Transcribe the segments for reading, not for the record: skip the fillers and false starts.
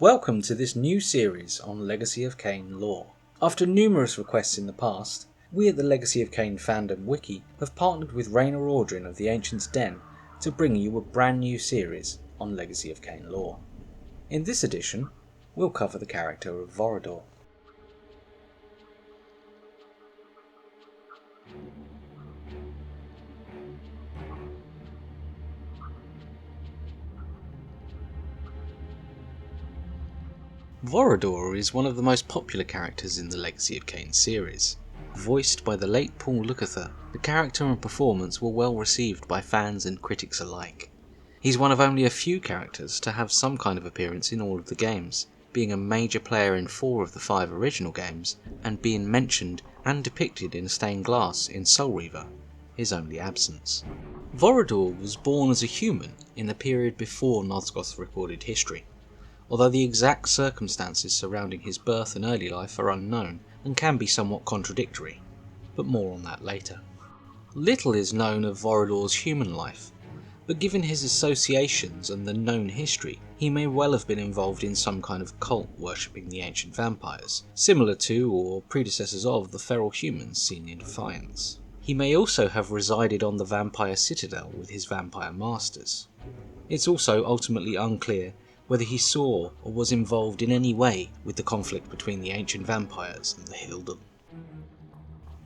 Welcome to this new series on Legacy of Kain lore. After numerous requests in the past, we at the Legacy of Kain fandom wiki have partnered with Raina of the Ancient's Den to bring you a brand new series on Legacy of Kain lore. In this edition, we'll cover the character of Vorador. Vorador is one of the most popular characters in the Legacy of Kain series. Voiced by the late Paul Lukather, the character and performance were well received by fans and critics alike. He's one of only a few characters to have some kind of appearance in all of the games, being a major player in 4 of the 5 original games, and being mentioned and depicted in stained glass in Soul Reaver, his only absence. Vorador was born as a human in the period before Nosgoth recorded history, although the exact circumstances surrounding his birth and early life are unknown and can be somewhat contradictory, but more on that later. Little is known of Vorador's human life, but given his associations and the known history, he may well have been involved in some kind of cult worshipping the ancient vampires, similar to or predecessors of the feral humans seen in Defiance. He may also have resided on the vampire citadel with his vampire masters. It's also ultimately unclear whether he saw or was involved in any way with the conflict between the ancient vampires and the Hilden.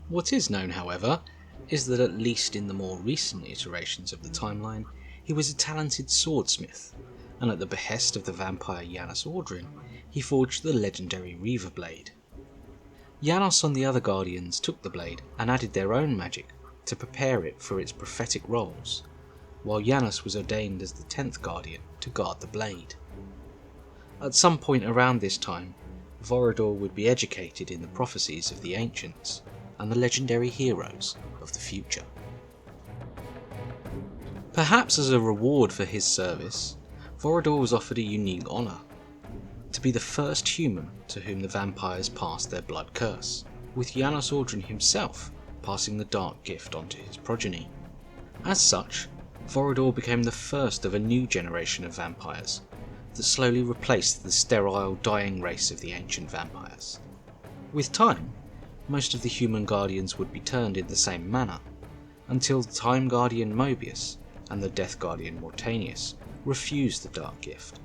What is known, however, is that at least in the more recent iterations of the timeline, he was a talented swordsmith, and at the behest of the vampire Janos Audrin, he forged the legendary Reaver Blade. Janos and the other Guardians took the blade and added their own magic to prepare it for its prophetic roles, while Janos was ordained as the 10th Guardian to guard the blade. At some point around this time, Vorador would be educated in the prophecies of the ancients and the legendary heroes of the future. Perhaps as a reward for his service, Vorador was offered a unique honour: to be the first human to whom the vampires passed their blood curse, with Janos Audrin himself passing the dark gift onto his progeny. As such, Vorador became the first of a new generation of vampires that slowly replaced the sterile, dying race of the ancient vampires. With time, most of the human guardians would be turned in the same manner, until the Time Guardian Mobius and the Death Guardian Mortanius refused the Dark Gift,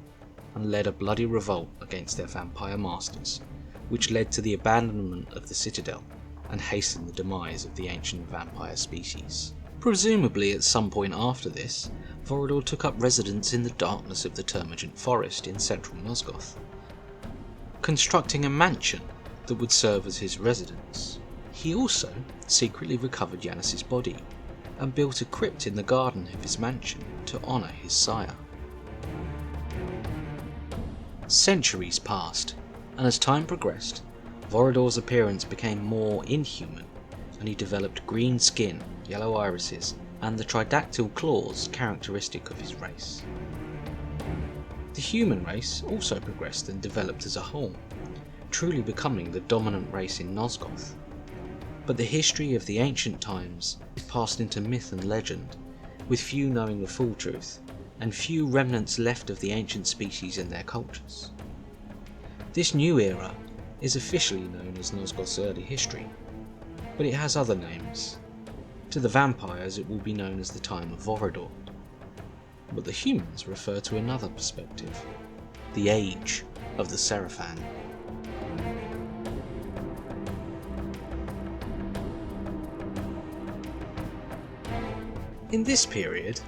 and led a bloody revolt against their vampire masters, which led to the abandonment of the Citadel and hastened the demise of the ancient vampire species. Presumably at some point after this, Vorador took up residence in the darkness of the Termagant Forest in central Nosgoth, constructing a mansion that would serve as his residence. He also secretly recovered Janos' body and built a crypt in the garden of his mansion to honour his sire. Centuries passed, and as time progressed, Vorador's appearance became more inhuman, and he developed green skin, yellow irises, and the tridactyl claws characteristic of his race. The human race also progressed and developed as a whole, truly becoming the dominant race in Nosgoth. But the history of the ancient times passed into myth and legend, with few knowing the full truth, and few remnants left of the ancient species and their cultures. This new era is officially known as Nosgoth's early history, but it has other names. To the vampires it will be known as the time of Vorador, but the humans refer to another perspective, the age of the Seraphan. In this period,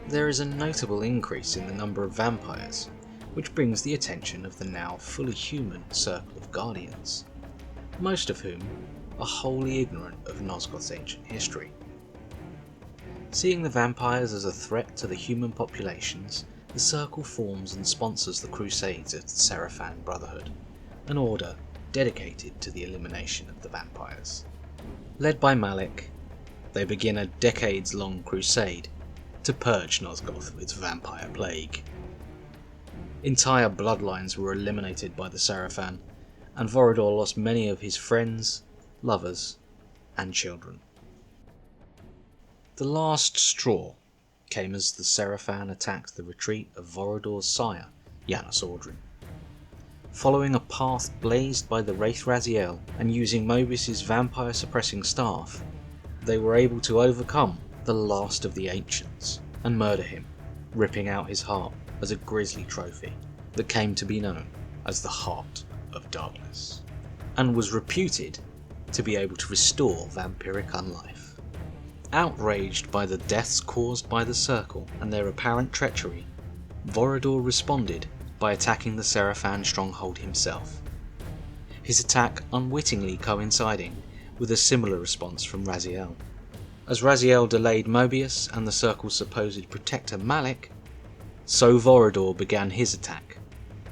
there is a notable increase in the number of vampires, which brings the attention of the now fully human circle of Guardians, most of whom are wholly ignorant of Nosgoth's ancient history. Seeing the vampires as a threat to the human populations, the Circle forms and sponsors the Crusades of the Seraphan Brotherhood, an order dedicated to the elimination of the vampires. Led by Malik, they begin a decades-long crusade to purge Nosgoth of its vampire plague. Entire bloodlines were eliminated by the Seraphan, and Vorador lost many of his friends, lovers, and children. The last straw came as the Seraphan attacked the retreat of Vorador's sire, Janos Audrin. Following a path blazed by the Wraith Raziel and using Mobius's vampire-suppressing staff, they were able to overcome the last of the Ancients and murder him, ripping out his heart as a grisly trophy that came to be known as the Heart of Darkness, and was reputed to be able to restore vampiric unlife. Outraged by the deaths caused by the Circle and their apparent treachery, Vorador responded by attacking the Seraphan stronghold himself, his attack unwittingly coinciding with a similar response from Raziel. As Raziel delayed Mobius and the Circle's supposed protector Malik, so Vorador began his attack,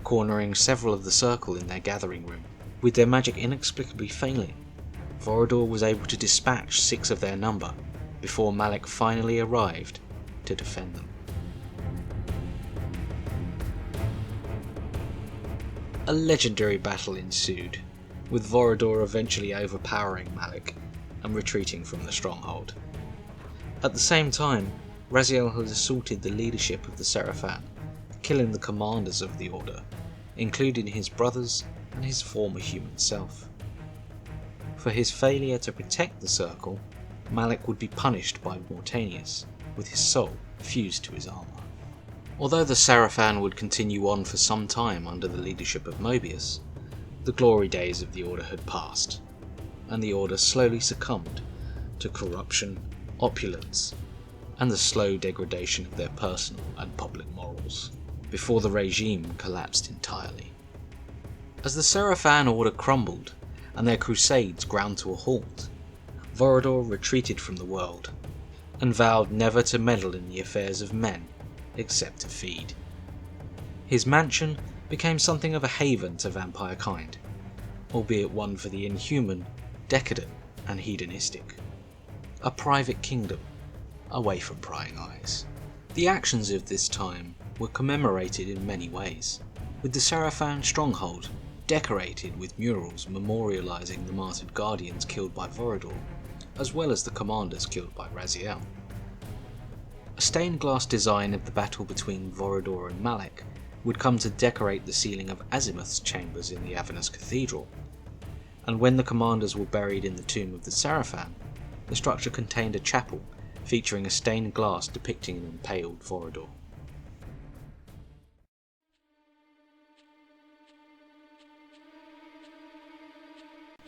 cornering several of the Circle in their gathering room. With their magic inexplicably failing, Vorador was able to dispatch 6 of their number before Malik finally arrived to defend them. A legendary battle ensued, with Vorador eventually overpowering Malik and retreating from the stronghold. At the same time, Raziel had assaulted the leadership of the Seraphan, killing the commanders of the Order, including his brothers and his former human self. For his failure to protect the Circle, Malik would be punished by Mortanius, with his soul fused to his armour. Although the Seraphan would continue on for some time under the leadership of Mobius, the glory days of the Order had passed, and the Order slowly succumbed to corruption, opulence, and the slow degradation of their personal and public morals, before the regime collapsed entirely. As the Seraphan Order crumbled and their crusades ground to a halt, Vorador retreated from the world, and vowed never to meddle in the affairs of men except to feed. His mansion became something of a haven to vampire kind, albeit one for the inhuman, decadent and hedonistic. A private kingdom, away from prying eyes. The actions of this time were commemorated in many ways, with the Seraphan stronghold decorated with murals memorialising the martyred guardians killed by Vorador, as well as the commanders killed by Raziel. A stained glass design of the battle between Vorador and Malik would come to decorate the ceiling of Azimuth's chambers in the Avernus Cathedral, and when the commanders were buried in the tomb of the Seraphan, the structure contained a chapel featuring a stained glass depicting an impaled Vorador.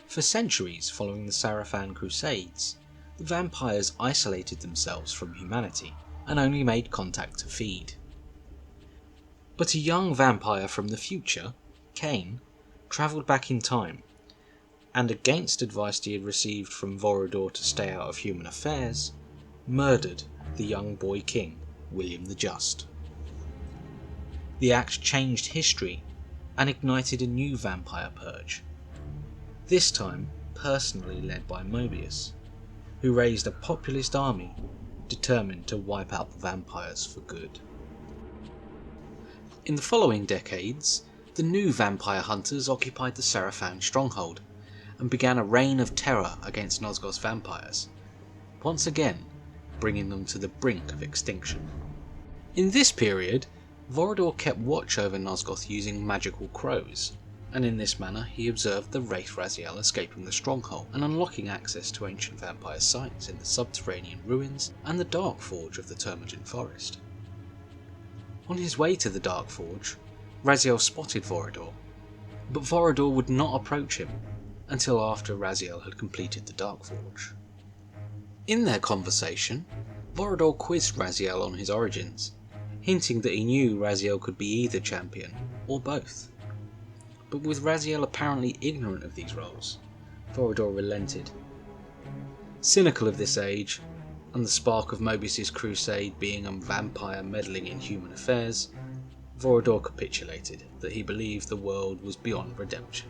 For centuries following the Seraphan Crusades, the vampires isolated themselves from humanity and only made contact to feed. But a young vampire from the future, Kain, travelled back in time, and against advice he had received from Vorador to stay out of human affairs, murdered the young boy king, William the Just. The act changed history and ignited a new vampire purge, this time personally led by Mobius, who raised a populist army determined to wipe out the vampires for good. In the following decades, the new vampire hunters occupied the Seraphan stronghold and began a reign of terror against Nosgoth's vampires, once again bringing them to the brink of extinction. In this period, Vorador kept watch over Nosgoth using magical crows, and in this manner he observed the Wraith Raziel escaping the stronghold and unlocking access to ancient vampire sites in the subterranean ruins and the Dark Forge of the Termagant Forest. On his way to the Dark Forge, Raziel spotted Vorador, but Vorador would not approach him until after Raziel had completed the Dark Forge. In their conversation, Vorador quizzed Raziel on his origins, hinting that he knew Raziel could be either champion or both. But with Raziel apparently ignorant of these roles, Vorador relented. Cynical of this age, and the spark of Mobius's crusade being a vampire meddling in human affairs, Vorador capitulated that he believed the world was beyond redemption.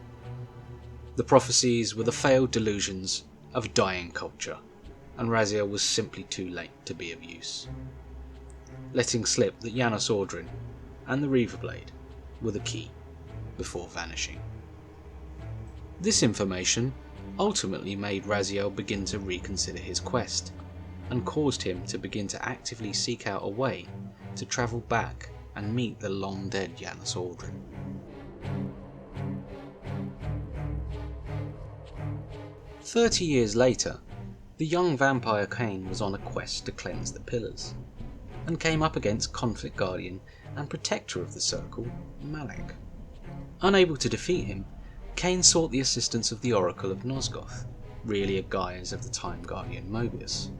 The prophecies were the failed delusions of a dying culture, and Raziel was simply too late to be of use, letting slip that Janos Audrin and the Reaverblade were the key before vanishing. This information ultimately made Raziel begin to reconsider his quest, and caused him to begin to actively seek out a way to travel back and meet the long-dead Janos Audrin. 30 years later, the young vampire Kain was on a quest to cleanse the Pillars, and came up against Conflict Guardian and Protector of the Circle, Malik. Unable to defeat him, Kain sought the assistance of the Oracle of Nosgoth, really a guise of the Time Guardian Mobius,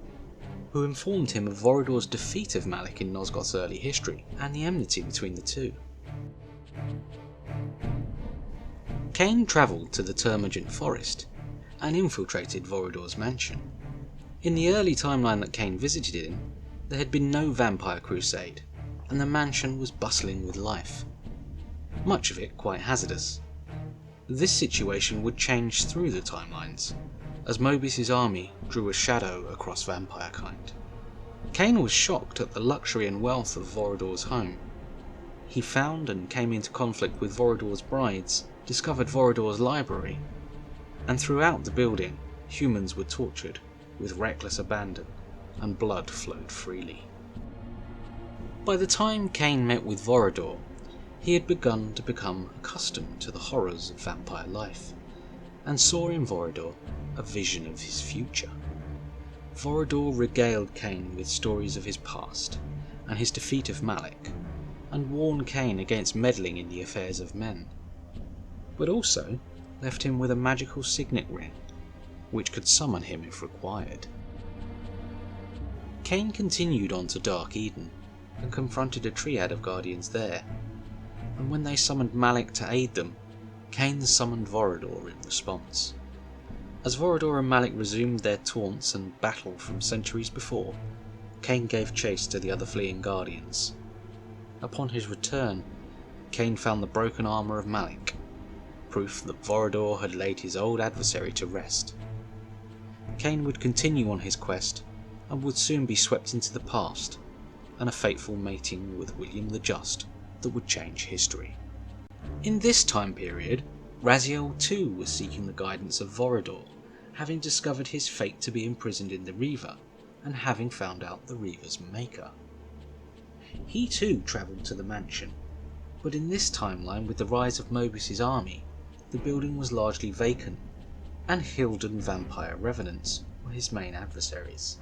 who informed him of Vorador's defeat of Malik in Nosgoth's early history and the enmity between the two. Kain travelled to the Termagant Forest and infiltrated Vorador's mansion. In the early timeline that Kain visited in, there had been no vampire crusade, and the mansion was bustling with life, much of it quite hazardous. This situation would change through the timelines, as Mobius's army drew a shadow across vampire kind. Kain was shocked at the luxury and wealth of Vorador's home. He found and came into conflict with Vorador's brides, discovered Vorador's library, and throughout the building, humans were tortured with reckless abandon, and blood flowed freely. By the time Kain met with Vorador, he had begun to become accustomed to the horrors of vampire life, and saw in Vorador a vision of his future. Vorador regaled Kain with stories of his past, and his defeat of Malik, and warned Kain against meddling in the affairs of men, but also left him with a magical signet ring, which could summon him if required. Kain continued on to Dark Eden, and confronted a triad of guardians there, and when they summoned Malik to aid them, Kain summoned Vorador in response. As Vorador and Malik resumed their taunts and battle from centuries before, Kain gave chase to the other fleeing guardians. Upon his return, Kain found the broken armour of Malik, proof that Vorador had laid his old adversary to rest. Kain would continue on his quest, and would soon be swept into the past, and a fateful mating with William the Just that would change history. In this time period, Raziel too was seeking the guidance of Vorador, having discovered his fate to be imprisoned in the Reaver, and having found out the Reaver's maker. He too travelled to the mansion, but in this timeline, with the rise of Mobius's army, the building was largely vacant, and Hilden vampire revenants were his main adversaries.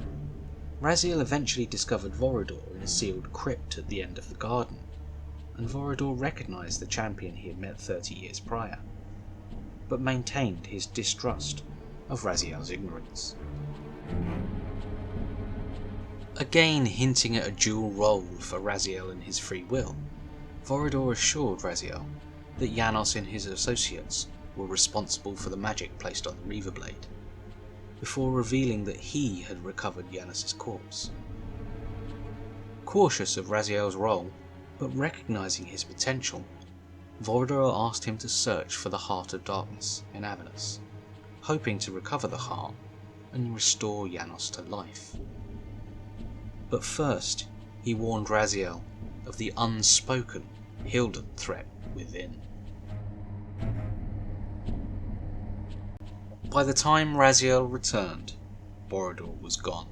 Raziel eventually discovered Vorador in a sealed crypt at the end of the garden, and Vorador recognised the champion he had met 30 years prior, but maintained his distrust of Raziel's ignorance. Again hinting at a dual role for Raziel and his free will, Vorador assured Raziel that Janos and his associates were responsible for the magic placed on the Reaver Blade, before revealing that he had recovered Janos' corpse. Cautious of Raziel's role, but recognising his potential, Vorador asked him to search for the Heart of Darkness in Avernus, hoping to recover the heart and restore Janos to life. But first, he warned Raziel of the unspoken Hilden threat within. By the time Raziel returned, Vorador was gone.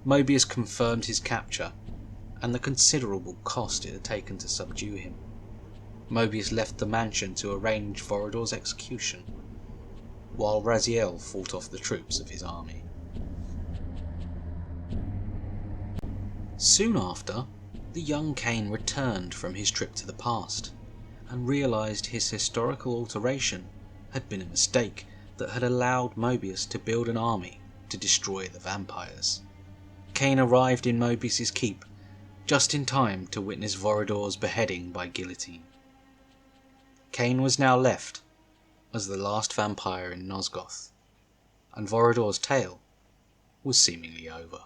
Mobius confirmed his capture and the considerable cost it had taken to subdue him. Mobius left the mansion to arrange Vorador's execution, while Raziel fought off the troops of his army. Soon after, the young Kain returned from his trip to the past, and realised his historical alteration had been a mistake that had allowed Mobius to build an army to destroy the vampires. Kain arrived in Mobius's keep just in time to witness Vorador's beheading by guillotine. Kain was now left as the last vampire in Nosgoth, and Vorador's tale was seemingly over.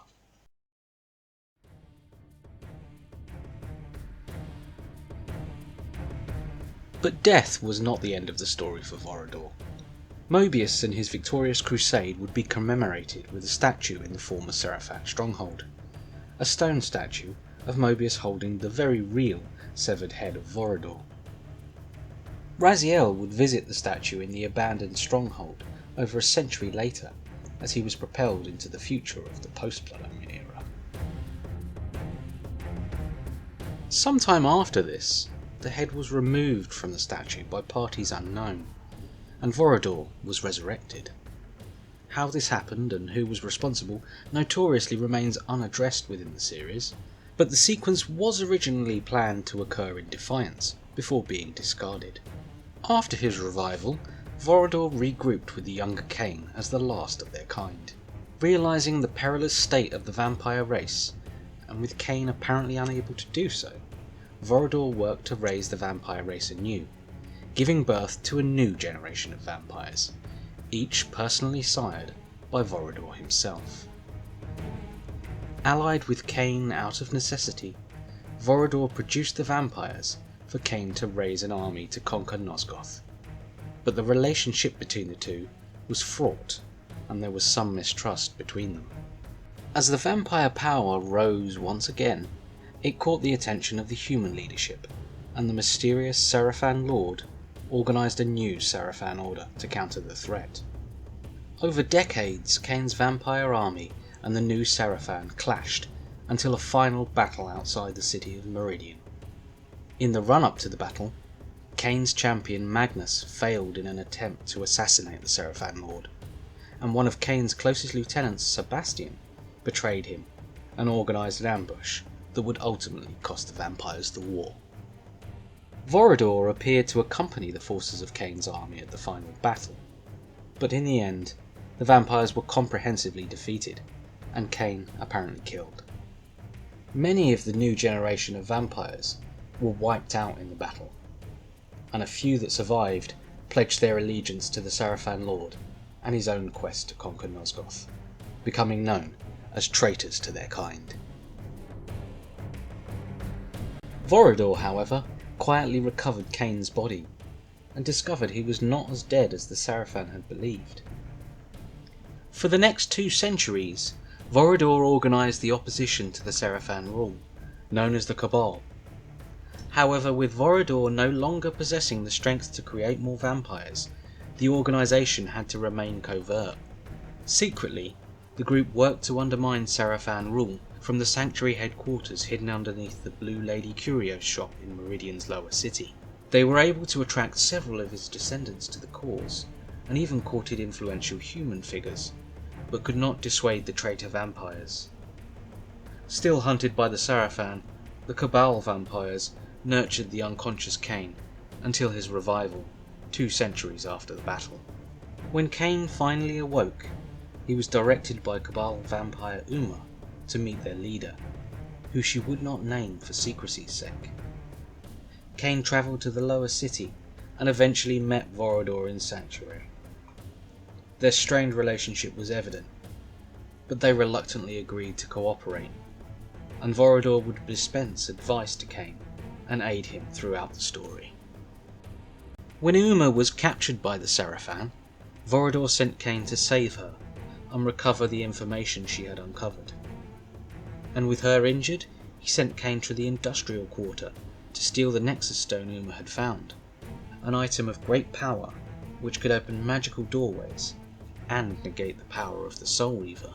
But death was not the end of the story for Vorador. Mobius and his victorious crusade would be commemorated with a statue in the former Seraphat stronghold, a stone statue of Mobius holding the very real severed head of Vorador. Raziel would visit the statue in the abandoned stronghold over a century later, as he was propelled into the future of the post-Blood Omen era. Sometime after this, the head was removed from the statue by parties unknown, and Vorador was resurrected. How this happened and who was responsible notoriously remains unaddressed within the series, but the sequence was originally planned to occur in Defiance, before being discarded. After his revival, Vorador regrouped with the younger Kain as the last of their kind. Realising the perilous state of the vampire race, and with Kain apparently unable to do so, Vorador worked to raise the vampire race anew, giving birth to a new generation of vampires, each personally sired by Vorador himself. Allied with Kain out of necessity, Vorador produced the vampires for Kain to raise an army to conquer Nosgoth. But the relationship between the two was fraught, and there was some mistrust between them. As the vampire power rose once again, it caught the attention of the human leadership, and the mysterious Sarafan Lord organised a new Sarafan order to counter the threat. Over decades, Kain's vampire army and the new Sarafan clashed until a final battle outside the city of Meridian. In the run-up to the battle, Kain's champion Magnus failed in an attempt to assassinate the Sarafan Lord, and one of Kain's closest lieutenants, Sebastian, betrayed him and organised an ambush that would ultimately cost the vampires the war. Vorador appeared to accompany the forces of Kain's army at the final battle, but in the end, the vampires were comprehensively defeated, and Kain apparently killed. Many of the new generation of vampires were wiped out in the battle, and a few that survived pledged their allegiance to the Sarafan Lord and his own quest to conquer Nosgoth, becoming known as traitors to their kind. Vorador, however, quietly recovered Kain's body, and discovered he was not as dead as the Sarafan had believed. For the next 2 centuries, Vorador organised the opposition to the Sarafan rule, known as the Cabal. However, with Vorador no longer possessing the strength to create more vampires, the organisation had to remain covert. Secretly, the group worked to undermine Sarafan rule from the Sanctuary headquarters hidden underneath the Blue Lady Curio's shop in Meridian's lower city. They were able to attract several of his descendants to the cause, and even courted influential human figures, but could not dissuade the traitor vampires. Still hunted by the Sarafan, the Cabal vampires nurtured the unconscious Kain until his revival, 2 centuries after the battle. When Kain finally awoke, he was directed by Cabal vampire Uma to meet their leader, who she would not name for secrecy's sake. Kain travelled to the lower city and eventually met Vorador in Sanctuary. Their strained relationship was evident, but they reluctantly agreed to cooperate, and Vorador would dispense advice to Kain and aid him throughout the story. When Uma was captured by the Sarafan, Vorador sent Kain to save her and recover the information she had uncovered. And with her injured, he sent Kain to the industrial quarter to steal the Nexus Stone Uma had found, an item of great power which could open magical doorways and negate the power of the Soul Reaver.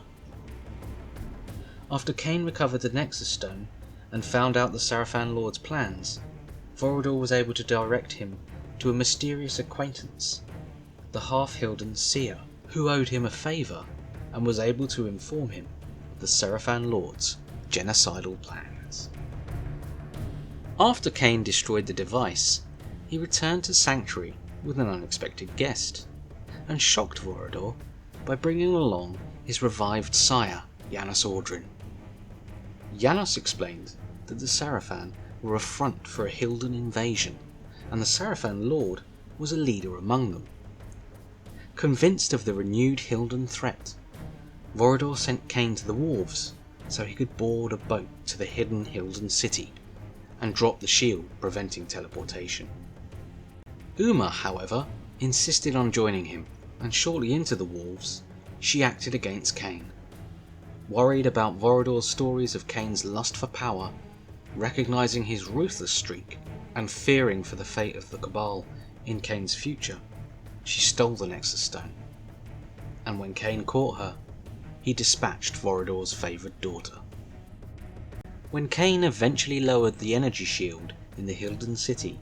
After Kain recovered the Nexus Stone and found out the Sarafan Lord's plans, Vorador was able to direct him to a mysterious acquaintance, the half-Hilden seer, who owed him a favour and was able to inform him of the Sarafan Lord's genocidal plans. After Kain destroyed the device, he returned to Sanctuary with an unexpected guest, and shocked Vorador by bringing along his revived sire, Janos Audrin. Janos explained that the Sarafan were a front for a Hilden invasion, and the Sarafan Lord was a leader among them. Convinced of the renewed Hilden threat, Vorador sent Kain to the wharves so he could board a boat to the hidden Hilden city and drop the shield preventing teleportation. Uma, however, insisted on joining him, and shortly into the wharves, she acted against Kain. Worried about Vorador's stories of Kain's lust for power, recognising his ruthless streak, and fearing for the fate of the Cabal in Kain's future, she stole the Nexus Stone. And when Kain caught her, he dispatched Vorador's favoured daughter. When Kain eventually lowered the energy shield in the Hilden city,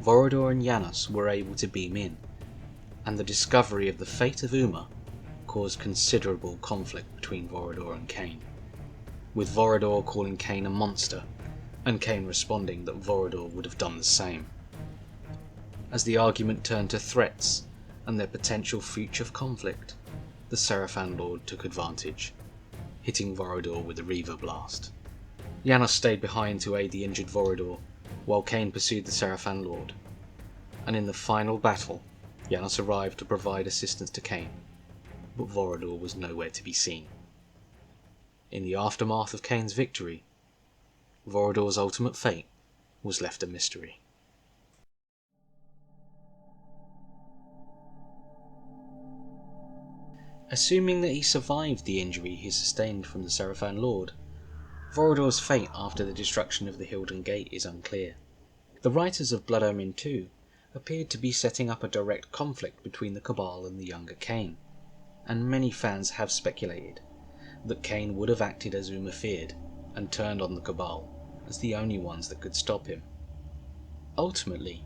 Vorador and Janos were able to beam in, and the discovery of the fate of Uma caused considerable conflict between Vorador and Kain, with Vorador calling Kain a monster, and Kain responding that Vorador would have done the same. As the argument turned to threats and their potential future conflict, the Seraphan Lord took advantage, hitting Vorador with a Reaver Blast. Janos stayed behind to aid the injured Vorador, while Kain pursued the Seraphan Lord, and in the final battle, Janos arrived to provide assistance to Kain, but Vorador was nowhere to be seen. In the aftermath of Kain's victory, Vorador's ultimate fate was left a mystery. Assuming that he survived the injury he sustained from the Seraphan Lord, Vorador's fate after the destruction of the Hilden Gate is unclear. The writers of Blood Omen 2 appeared to be setting up a direct conflict between the Cabal and the younger Kain, and many fans have speculated that Kain would have acted as Uma feared and turned on the Cabal as the only ones that could stop him. Ultimately,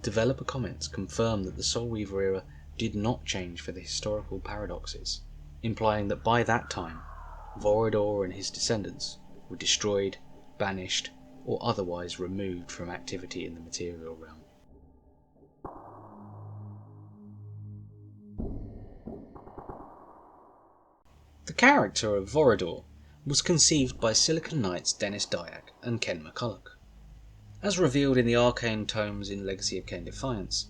developer comments confirm that the Soul Reaver era did not change for the historical paradoxes, implying that by that time, Vorador and his descendants were destroyed, banished, or otherwise removed from activity in the material realm. The character of Vorador was conceived by Silicon Knights Dennis Dyack and Ken McCulloch. As revealed in the Arcane Tomes in Legacy of Kain Defiance,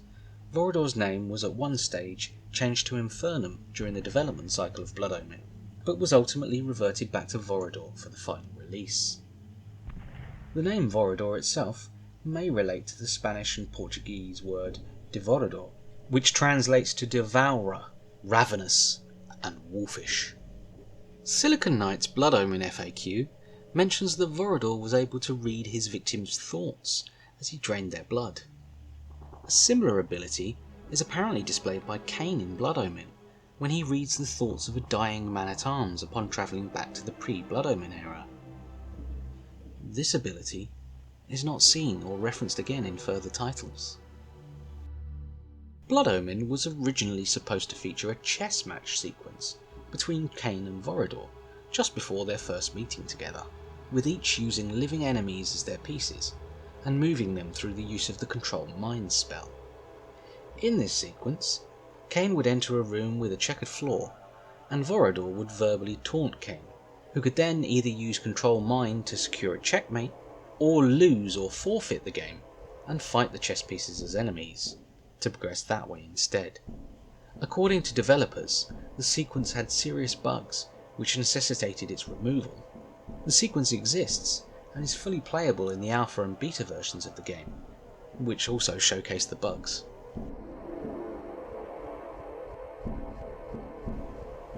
Vorador's name was at one stage changed to Infernum during the development cycle of Blood Omen, but was ultimately reverted back to Vorador for the final release. The name Vorador itself may relate to the Spanish and Portuguese word devorador, which translates to devourer, ravenous, and wolfish. Silicon Knight's Blood Omen FAQ mentions that Vorador was able to read his victims' thoughts as he drained their blood. A similar ability is apparently displayed by Kain in Blood Omen, when he reads the thoughts of a dying man-at-arms upon travelling back to the pre-Blood Omen era. This ability is not seen or referenced again in further titles. Blood Omen was originally supposed to feature a chess match sequence between Kain and Vorador just before their first meeting together, with each using living enemies as their pieces and moving them through the use of the Control Mind spell. In this sequence, Kain would enter a room with a checkered floor, and Vorador would verbally taunt Kain, who could then either use Control Mind to secure a checkmate, or lose or forfeit the game and fight the chess pieces as enemies, to progress that way instead. According to developers, the sequence had serious bugs which necessitated its removal. The sequence exists and is fully playable in the alpha and beta versions of the game, which also showcase the bugs.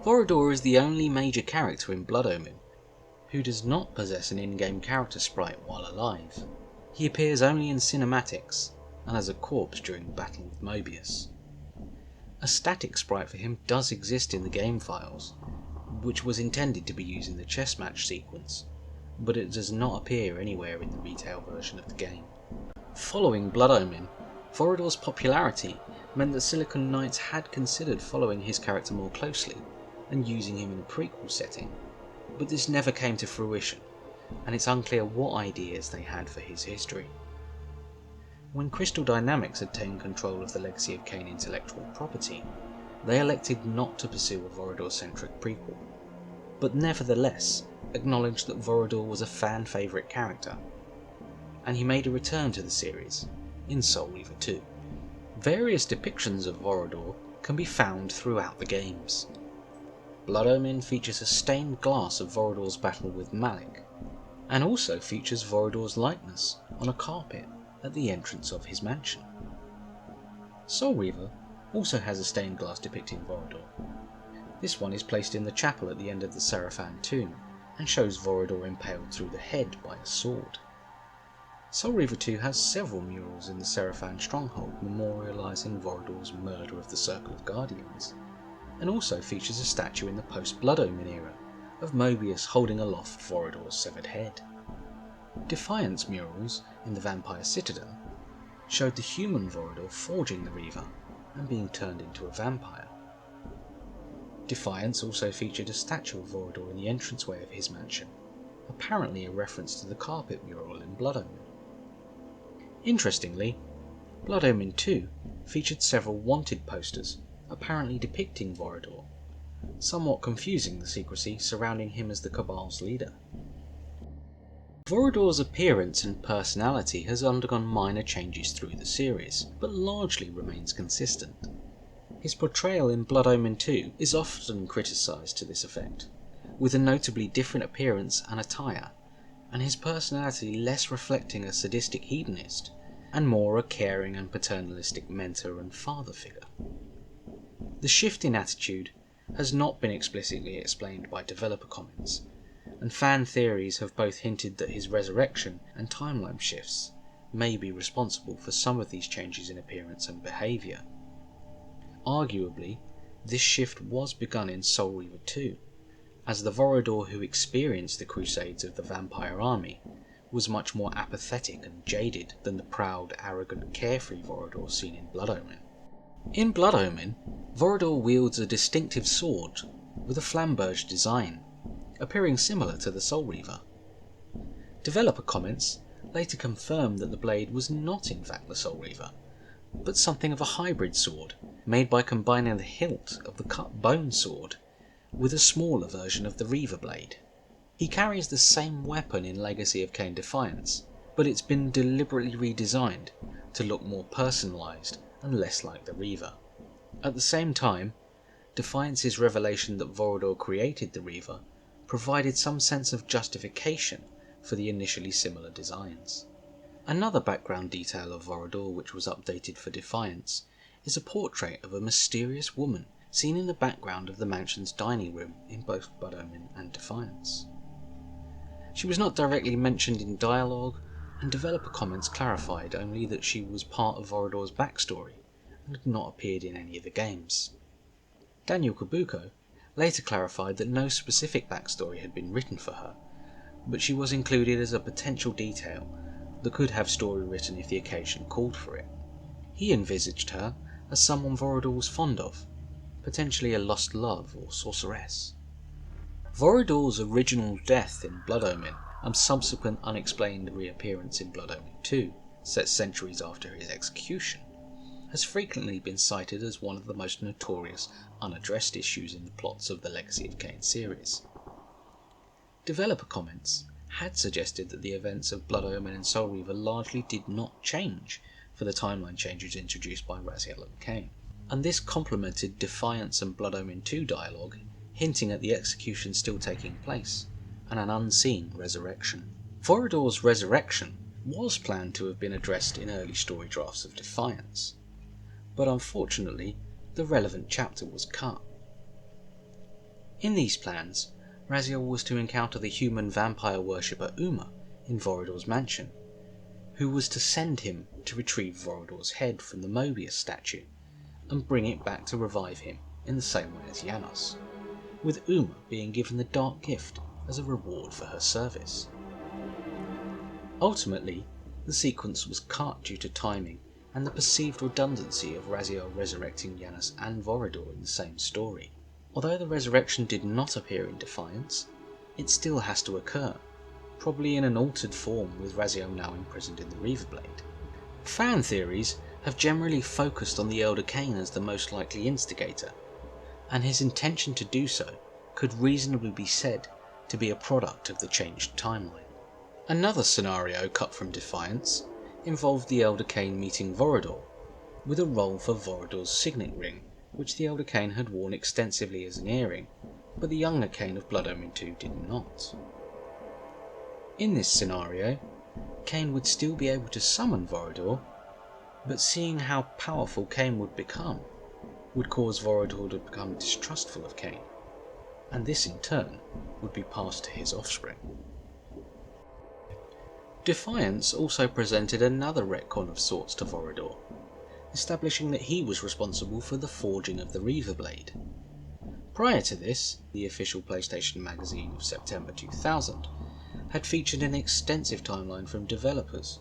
Vorador is the only major character in Blood Omen who does not possess an in-game character sprite while alive. He appears only in cinematics and as a corpse during the battle with Mobius. A static sprite for him does exist in the game files, which was intended to be used in the chess match sequence, but it does not appear anywhere in the retail version of the game. Following Blood Omen, Vorador's popularity meant that Silicon Knights had considered following his character more closely and using him in a prequel setting, but this never came to fruition, and it's unclear what ideas they had for his history. When Crystal Dynamics obtained control of the Legacy of Kain intellectual property, they elected not to pursue a Vorador-centric prequel, but nevertheless acknowledged that Vorador was a fan favourite character, and he made a return to the series in Soul Reaver 2. Various depictions of Vorador can be found throughout the games. Blood Omen features a stained glass of Vorador's battle with Malik, and also features Vorador's likeness on a carpet at the entrance of his mansion. Soul Reaver also has a stained glass depicting Vorador. This one is placed in the chapel at the end of the Seraphan tomb and shows Vorador impaled through the head by a sword. Soul Reaver 2 has several murals in the Seraphan stronghold memorialising Vorador's murder of the Circle of Guardians, and also features a statue in the post-Blood Omen era of Mobius holding aloft Vorador's severed head. Defiance murals in the Vampire Citadel showed the human Vorador forging the Reaver and being turned into a vampire. Defiance also featured a statue of Vorador in the entranceway of his mansion, apparently a reference to the carpet mural in Blood Omen. Interestingly, Blood Omen 2 featured several wanted posters, apparently depicting Vorador, somewhat confusing the secrecy surrounding him as the Cabal's leader. Vorador's appearance and personality has undergone minor changes through the series, but largely remains consistent. His portrayal in Blood Omen 2 is often criticised to this effect, with a notably different appearance and attire, and his personality less reflecting a sadistic hedonist, and more a caring and paternalistic mentor and father figure. The shift in attitude has not been explicitly explained by developer comments, and fan theories have both hinted that his resurrection and timeline shifts may be responsible for some of these changes in appearance and behaviour. Arguably, this shift was begun in Soul Reaver 2, as the Vorador who experienced the crusades of the vampire army was much more apathetic and jaded than the proud, arrogant, carefree Vorador seen in Blood Omen. In Blood Omen, Vorador wields a distinctive sword with a flamberge design, appearing similar to the Soul Reaver. Developer comments later confirmed that the blade was not in fact the Soul Reaver, but something of a hybrid sword made by combining the hilt of the cut bone sword with a smaller version of the Reaver blade. He carries the same weapon in Legacy of Kain Defiance, but it's been deliberately redesigned to look more personalised and less like the Reaver. At the same time, Defiance's revelation that Vorador created the Reaver provided some sense of justification for the initially similar designs. Another background detail of Vorador which was updated for Defiance is a portrait of a mysterious woman seen in the background of the mansion's dining room in both Blood Omen and Defiance. She was not directly mentioned in dialogue, and developer comments clarified only that she was part of Vorador's backstory and had not appeared in any of the games. Daniel Kabuko later clarified that no specific backstory had been written for her, but she was included as a potential detail that could have story written if the occasion called for it. He envisaged her as someone Vorador was fond of, potentially a lost love or sorceress. Vorador's original death in Blood Omen and subsequent unexplained reappearance in Blood Omen 2, set centuries after his execution, has frequently been cited as one of the most notorious unaddressed issues in the plots of the Legacy of Kain series. Developer comments had suggested that the events of Blood Omen and Soul Reaver largely did not change for the timeline changes introduced by Bazielim and Kain, and this complemented Defiance and Blood Omen 2 dialogue, hinting at the execution still taking place, and an unseen resurrection. Vorador's resurrection was planned to have been addressed in early story drafts of Defiance, but unfortunately the relevant chapter was cut. In these plans, Raziel was to encounter the human vampire worshipper Uma in Vorador's mansion, who was to send him to retrieve Vorador's head from the Mobius statue and bring it back to revive him in the same way as Janos, with Uma being given the Dark Gift as a reward for her service. Ultimately, the sequence was cut due to timing and the perceived redundancy of Raziel resurrecting Janos and Vorador in the same story. Although the resurrection did not appear in Defiance, it still has to occur, probably in an altered form with Raziel now imprisoned in the Reaver Blade. Fan theories have generally focused on the Elder Kain as the most likely instigator, and his intention to do so could reasonably be said to be a product of the changed timeline. Another scenario cut from Defiance involved the Elder Kain meeting Vorador, with a role for Vorador's signet ring, which the Elder Kain had worn extensively as an earring, but the younger Kain of Blood Omen 2 did not. In this scenario, Kain would still be able to summon Vorador, but seeing how powerful Kain would become would cause Vorador to become distrustful of Kain, and this in turn would be passed to his offspring. Defiance also presented another retcon of sorts to Vorador, establishing that he was responsible for the forging of the Reaver Blade. Prior to this, the official PlayStation magazine of September 2000 had featured an extensive timeline from developers,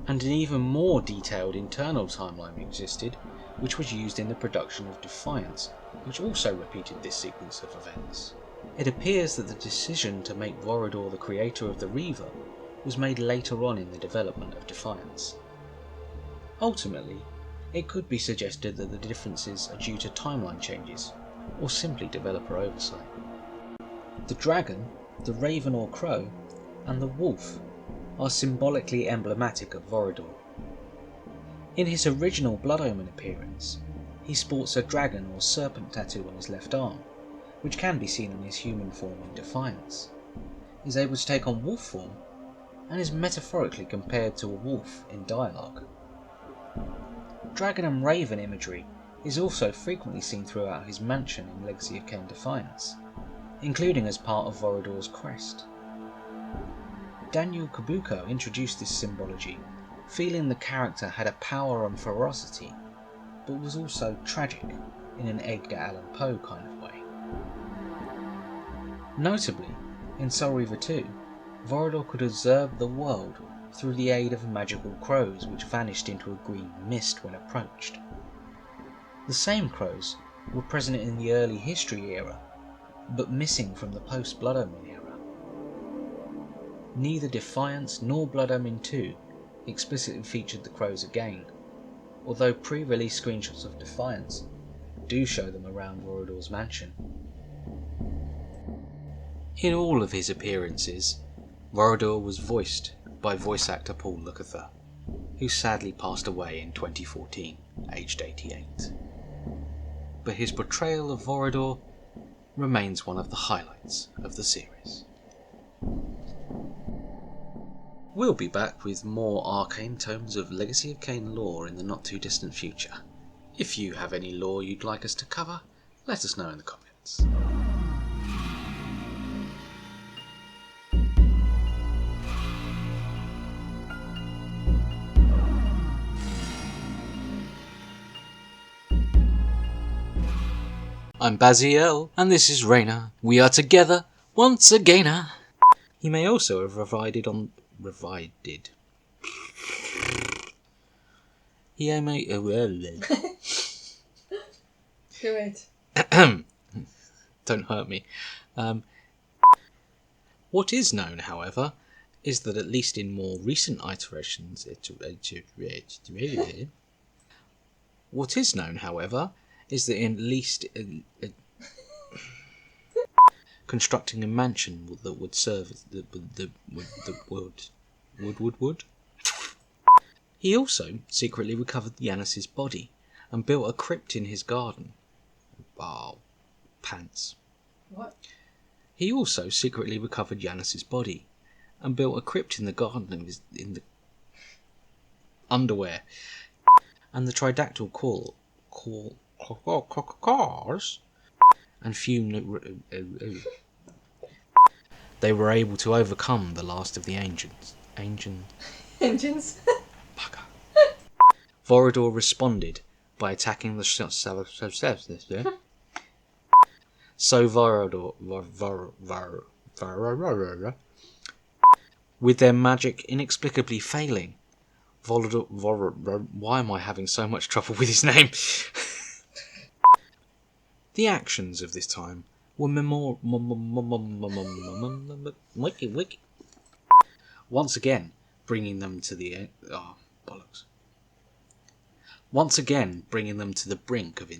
and an even more detailed internal timeline existed, which was used in the production of Defiance which also repeated this sequence of events. It appears that the decision to make Vorador the creator of the Reaver was made later on in the development of Defiance. Ultimately, it could be suggested that the differences are due to timeline changes, or simply developer oversight. The dragon, the raven or crow, and the wolf are symbolically emblematic of Vorador. In his original Blood Omen appearance, he sports a dragon or serpent tattoo on his left arm, which can be seen in his human form in Defiance, is able to take on wolf form, and is metaphorically compared to a wolf in dialogue. Dragon and raven imagery is also frequently seen throughout his mansion in Legacy of Kain Defiance, including as part of Vorador's crest. Daniel Kabuko introduced this symbology, feeling the character had a power and ferocity, but was also tragic in an Edgar Allan Poe kind of way. Notably, in Soul Reaver 2, Vorador could observe the world through the aid of magical crows which vanished into a green mist when approached. The same crows were present in the early history era, but missing from the post-Blood Omen era. Neither Defiance nor Blood Omen 2 explicitly featured the crows again, although pre-release screenshots of Defiance do show them around Vorador's mansion. In all of his appearances, Vorador was voiced by voice actor Paul Lukather, who sadly passed away in 2014, aged 88. But his portrayal of Vorador remains one of the highlights of the series. We'll be back with more Arcane Tomes of Legacy of Kain lore in the not too distant future. If you have any lore you'd like us to cover, let us know in the comments. I'm Bazielim, and this is Raina. We are together once again. He may also have revided. He may. Do it. Don't hurt me. What is known, however, is that at least in more recent iterations, what is known, however, is that in at least constructing a mansion that would serve as the wood. He also secretly recovered Yanis's body and built a crypt in his garden. Oh, pants. What? He also secretly recovered Yanis's body and built a crypt in the garden in the underwear. And the tridactyl cars and fume. They were able to overcome the last of the engines. Engines? Bugger. Vorador responded by attacking the so Vorador with their magic inexplicably failing. Why am I having so much trouble with his name? The actions of this time were once again bringing them to the once again bringing them to the brink of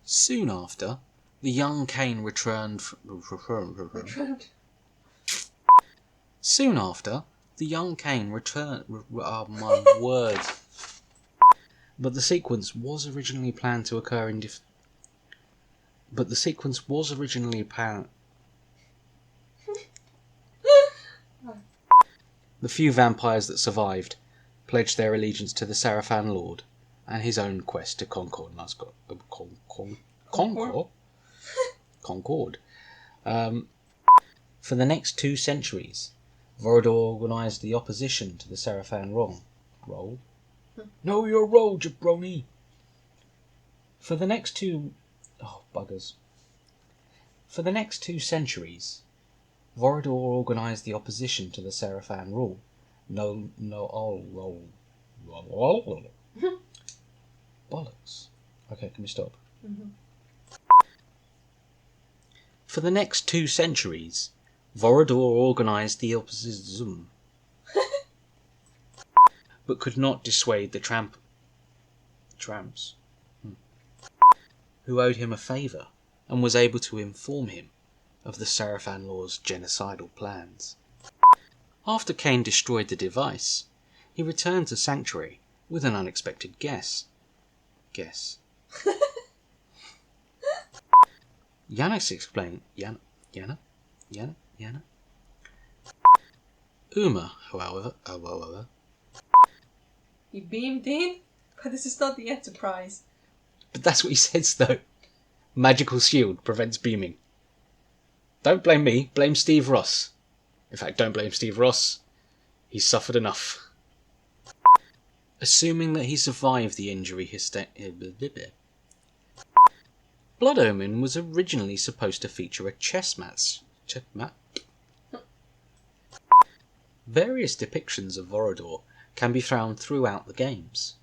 Soon after, the young Kain returned. Soon after, the young Kain returned. Oh my word! But the sequence was originally planned to occur in The few vampires that survived pledged their allegiance to the Sarafan Lord and his own quest to conquer Nosgoth. Concord. For the next 2 centuries, Vorador organised the opposition to the Sarafan role. Know your role, jabroni! For the next 2 centuries, Vorador organised the opposition to the Sarafan rule. Bollocks. Okay, can we stop? Mm-hmm. For the next 2 centuries, Vorador organised the opposition, but could not dissuade the tramps, who owed him a favour, and was able to inform him of the Sarafan Lord's genocidal plans. After Kain destroyed the device, he returned to Sanctuary with an unexpected guess. Yanis explained. Yana. Uma, however. He beamed in, but this is not the Enterprise. But that's what he says, though. Magical shield prevents beaming. Don't blame me, blame Steve Ross. In fact, don't blame Steve Ross. He's suffered enough. Assuming that he survived the injury Blood Omen was originally supposed to feature a chess match. Various depictions of Vorador can be found throughout the games.